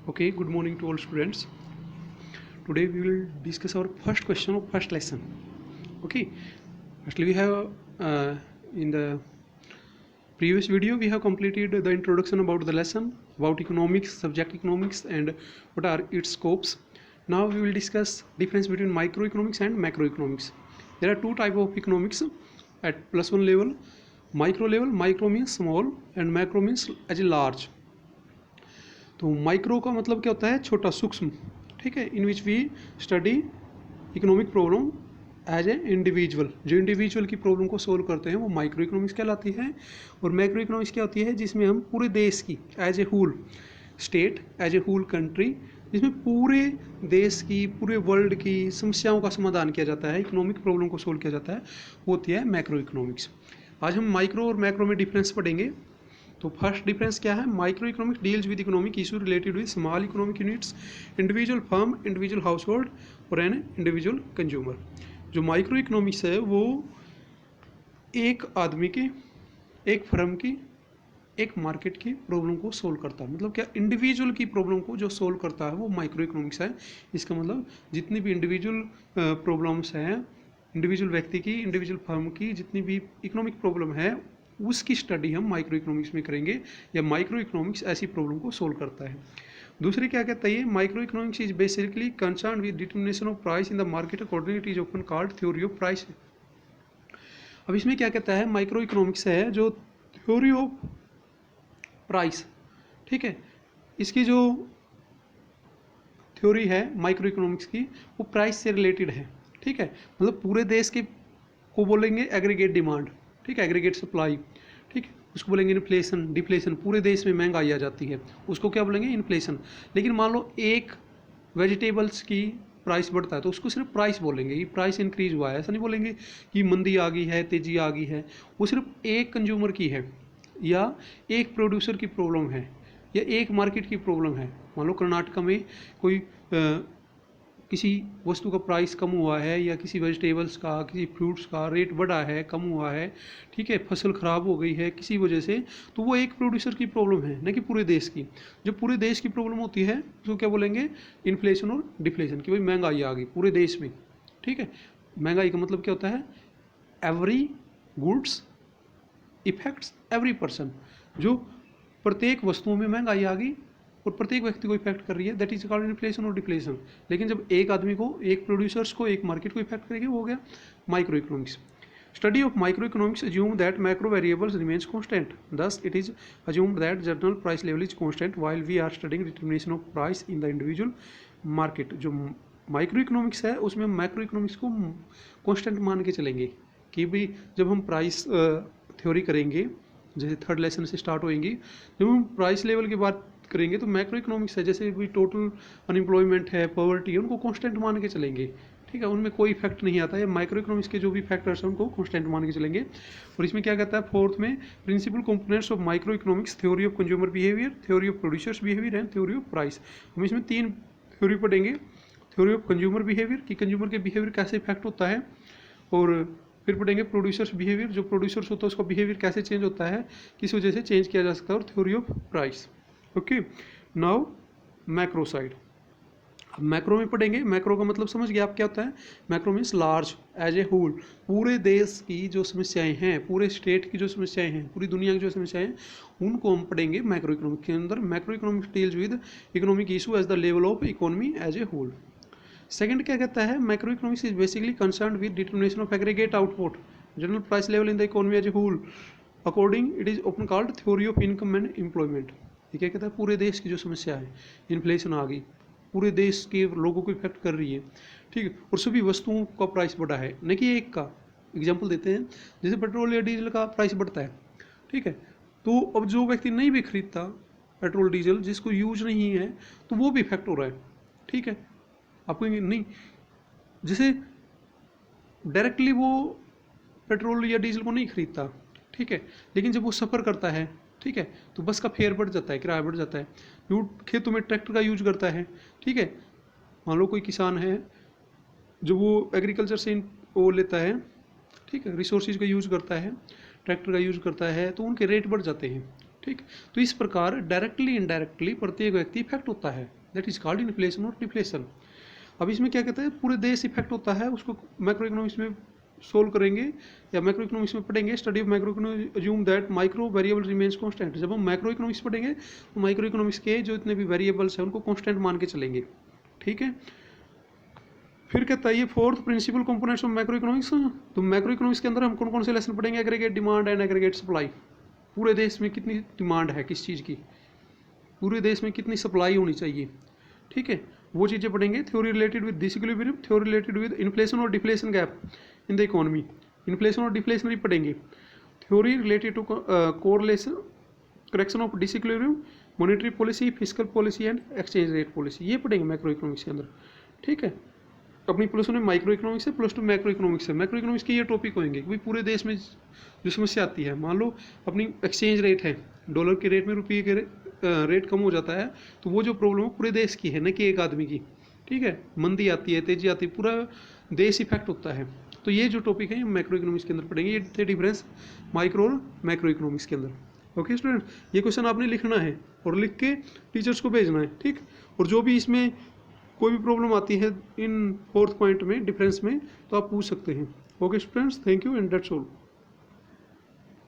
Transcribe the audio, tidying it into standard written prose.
Okay, good morning to all students. Today we will discuss our first question of first lesson. Okay, firstly we have in the previous video we have completed the introduction about the lesson about economics, subject economics, and what are its scopes. Now we will discuss difference between microeconomics and macroeconomics. There are two type of economics at +1 level. Micro means small and macro means as large. तो micro का मतलब क्या होता है, छोटा, सूक्ष्म, ठीक है, in which we study economic problem as a individual. जो इंडिविजुअल की प्रॉब्लम को सोल्व करते हैं वो माइक्रो इकोनॉमिक्स कहलाती है. और मैक्रो इकोनॉमिक्स क्या होती है, जिसमें हम पूरे देश की as a whole state, as a whole country, जिसमें पूरे देश की, पूरे वर्ल्ड की समस्याओं का समाधान किया जाता है, इकोनॉमिक प्रॉब्लम को सोल्व किया जाता है, वो होती है मैक्रो इकोनॉमिक्स. आज हम माइक्रो और मैक्रो में डिफरेंस पढ़ेंगे. तो फर्स्ट डिफरेंस क्या है, micro economics deals with economic issue related with small economic units, individual firm, individual house hold और एन इंडिविजुअल कंज्यूमर. जो माइक्रो इकोनॉमिक्स है वो एक आदमी की, एक फर्म की, एक मार्केट की प्रॉब्लम को सोल्व करता है. मतलब क्या, इंडिविजुअल की प्रॉब्लम को जो सोल्व करता है वो माइक्रो इकोनॉमिक्स है. इसका मतलब जितनी भी इंडिविजुअल प्रॉब्लम्स हैं, इंडिविजुअल व्यक्ति की, इंडिविजुअल फर्म की जितनी भी इकोनॉमिक प्रॉब्लम है उसकी स्टडी हम माइक्रो इकोनॉमिक्स में करेंगे, या माइक्रो इकोनॉमिक्स ऐसी प्रॉब्लम को सोल्व करता है. दूसरी क्या कहता है, micro economics is basically concern with determination of price in the market, according it is often called theory of price. अब इसमें क्या कहता है, माइक्रो इकोनॉमिक्स है जो थ्योरी ऑफ प्राइस, ठीक है, इसकी जो थ्योरी है माइक्रो इकोनॉमिक्स की वो प्राइस से रिलेटेड है. ठीक है, मतलब पूरे देश के को बोलेंगे एग्रीगेट डिमांड, ठीक है, एग्रीगेट सप्लाई, ठीक है, उसको बोलेंगे इन्फ्लेशन, डिफ्लेशन. पूरे देश में महंगाई आ जाती है, उसको क्या बोलेंगे, इन्फ्लेशन. लेकिन मान लो एक वेजिटेबल्स की प्राइस बढ़ता है तो उसको सिर्फ प्राइस बोलेंगे, ये प्राइस इंक्रीज हुआ है, ऐसा नहीं बोलेंगे कि मंदी आ गई है, तेजी आ गई है. वो सिर्फ एक कंज्यूमर की है, या एक प्रोड्यूसर की प्रॉब्लम है, या एक मार्केट की प्रॉब्लम है. मान लो कर्नाटक में कोई किसी वस्तु का प्राइस कम हुआ है, या किसी वेजिटेबल्स का, किसी फ्रूट्स का रेट बढ़ा है, कम हुआ है, ठीक है, फसल ख़राब हो गई है किसी वजह से, तो वो एक प्रोड्यूसर की प्रॉब्लम है, न कि पूरे देश की. जो पूरे देश की प्रॉब्लम होती है उसको क्या बोलेंगे, इन्फ्लेशन और डिफ्लेशन, कि भाई महंगाई आ गई पूरे देश में. ठीक है, महंगाई का मतलब क्या होता है, every goods effects every person. जो प्रत्येक वस्तुओं में महंगाई आ गई और प्रत्येक व्यक्ति को इफेक्ट कर रही है, दैट इज कॉल्ड इन्फ्लेशन और डिफ्लेशन. लेकिन जब एक आदमी को, एक प्रोड्यूसर्स को, एक मार्केट को इफेक्ट करेगी, वो हो गया micro economics. Study of micro economics assume that macro variables remains constant. Thus, it is assumed that general price level is constant while we are studying determination of price in the individual market. जो micro economics है उसमें macro economics को constant मान के चलेंगे कि भाई जब हम प्राइस थ्योरी करेंगे, जैसे थर्ड लेसन से स्टार्ट होएंगी, जब हम प्राइस लेवल की बात करेंगे तो मैक्रो इकोनॉमिक्स है, जैसे भी टोटल अनएम्प्लॉयमेंट है, पॉवर्टी है, उनको कांस्टेंट मान के चलेंगे. ठीक है, उनमें कोई इफेक्ट नहीं आता है. माइक्रो इकोनॉमिक्स के जो भी फैक्टर्स हैं उनको कांस्टेंट मान के चलेंगे. और इसमें क्या कहता है, फोर्थ में principal components of micro economics, theory of consumer behaviour, theory of producers behaviour and theory of price. हम इसमें 3 थ्योरी पढ़ेंगे. थ्योरी ऑफ कंज्यूमर बिहेवियर, कि कंज्यूमर के बिहेवियर कैसे इफेक्ट होता है, और फिर पढ़ेंगे प्रोड्यूसर्स बिहेवियर, जो प्रोड्यूसर्स होता है उसका बिहेवियर कैसे चेंज होता है, किस वजह से चेंज किया जा सकता है, और theory of price. Okay, now macro side. अब मैक्रो में पढ़ेंगे. मैक्रो का मतलब समझ गया आप क्या होता है, macro means large, as a whole, पूरे देश की जो समस्याएं हैं, पूरे स्टेट की जो समस्याएं हैं, पूरी दुनिया की जो समस्याएं हैं, उनको हम पढ़ेंगे मैक्रो इकोनॉमिक्स के अंदर. Macro economics deals with economic issue as the level of economy as a whole. Second क्या कहता है, macro economics is basically concern with determination of aggregate output, general price level in the economy as a whole, according it is often called theory of income and employment. ये क्या कहता है, पूरे देश की जो समस्या है, इन्फ्लेशन आ गई, पूरे देश के लोगों को इफेक्ट कर रही है, ठीक है, और सभी वस्तुओं का प्राइस बढ़ा है, न कि एक का. एग्जाम्पल देते हैं, जैसे पेट्रोल या डीजल का प्राइस बढ़ता है, ठीक है, तो अब जो व्यक्ति नहीं भी खरीदता पेट्रोल डीजल, जिसको यूज नहीं है, तो वो भी इफेक्ट हो रहा है. ठीक है, आपको नहीं, जैसे डायरेक्टली वो पेट्रोल या डीजल को नहीं खरीदता, ठीक है, लेकिन जब वो सफ़र करता है, ठीक है, तो बस का फेयर बढ़ जाता है, किराया बढ़ जाता है. वो खेतों में ट्रैक्टर का यूज करता है, ठीक है, मान लो कोई किसान है जो वो एग्रीकल्चर से वो लेता है, ठीक है, रिसोर्सेज का यूज करता है, ट्रैक्टर का यूज करता है, तो उनके रेट बढ़ जाते हैं. ठीक। तो इस प्रकार डायरेक्टली इनडायरेक्टली प्रत्येक व्यक्ति इफेक्ट होता है, दैट इज कॉल्ड इन्फ्लेशन और डिफ्लेशन। अब इसमें क्या कहते हैं, पूरे देश इफेक्ट होता है, उसको मैक्रो इकोनॉमिक्स में सोल्व करेंगे या मैक्रो इकोनॉमिक्स में पढ़ेंगे। Study of macro economics assume that micro variable remains constant. जब हम मैक्रो इकोनॉमिक्स पढ़ेंगे तो माइक्रो इकोनॉमिक्स के जो इतने भी वेरिएबल्स हैं उनको कांस्टेंट मान के चलेंगे, ठीक है। फिर कहता है ये fourth principal components of macro economics. तो मैक्रो इकोनॉमिक्स के अंदर हम कौन कौन से लेसन पढ़ेंगे, aggregate demand and aggregate supply. पूरे देश में कितनी डिमांड है किस चीज़ की, पूरे देश में कितनी सप्लाई होनी चाहिए, ठीक है, वो चीज़ें पढ़ेंगे। Theory related with disequilibrium, theory related with inflation और deflation gap in the economy, inflation और डिफ्लेशन भी पढ़ेंगे। Theory related to correlation, correction of disequilibrium, monetary policy, fiscal policy and exchange rate policy, ये पढ़ेंगे मैक्रो इकोनॉमिक्स के अंदर, ठीक है। अपनी प्लस 1 में माइक्रो इकोनॉमिक्स है, प्लस 2 मैक्रो इकोनॉमिक्स है। मैक्रो इकोनॉमिक्स के ये टॉपिक होंगे कि भाई पूरे देश में जो समस्या आती है, मान लो अपनी एक्सचेंज रेट है, डॉलर के रेट में रुपये के रेट कम हो जाता है, तो वो जो प्रॉब्लम है पूरे देश की है, न कि एक आदमी की, ठीक है। मंदी आती है, तेजी आती है, पूरा देश इफेक्ट होता है। तो ये जो टॉपिक है ये मैक्रो इकोनॉमिक्स के अंदर पढ़ेंगे, ये थे डिफरेंस माइक्रो और मैक्रो इकोनॉमिक्स के अंदर। ओके स्टूडेंट, ये क्वेश्चन आपने लिखना है और लिख के टीचर्स को भेजना है, ठीक। और जो भी इसमें कोई भी प्रॉब्लम आती है इन फोर्थ पॉइंट में डिफरेंस में तो आप पूछ सकते हैं। Okay students, thank you and that's all.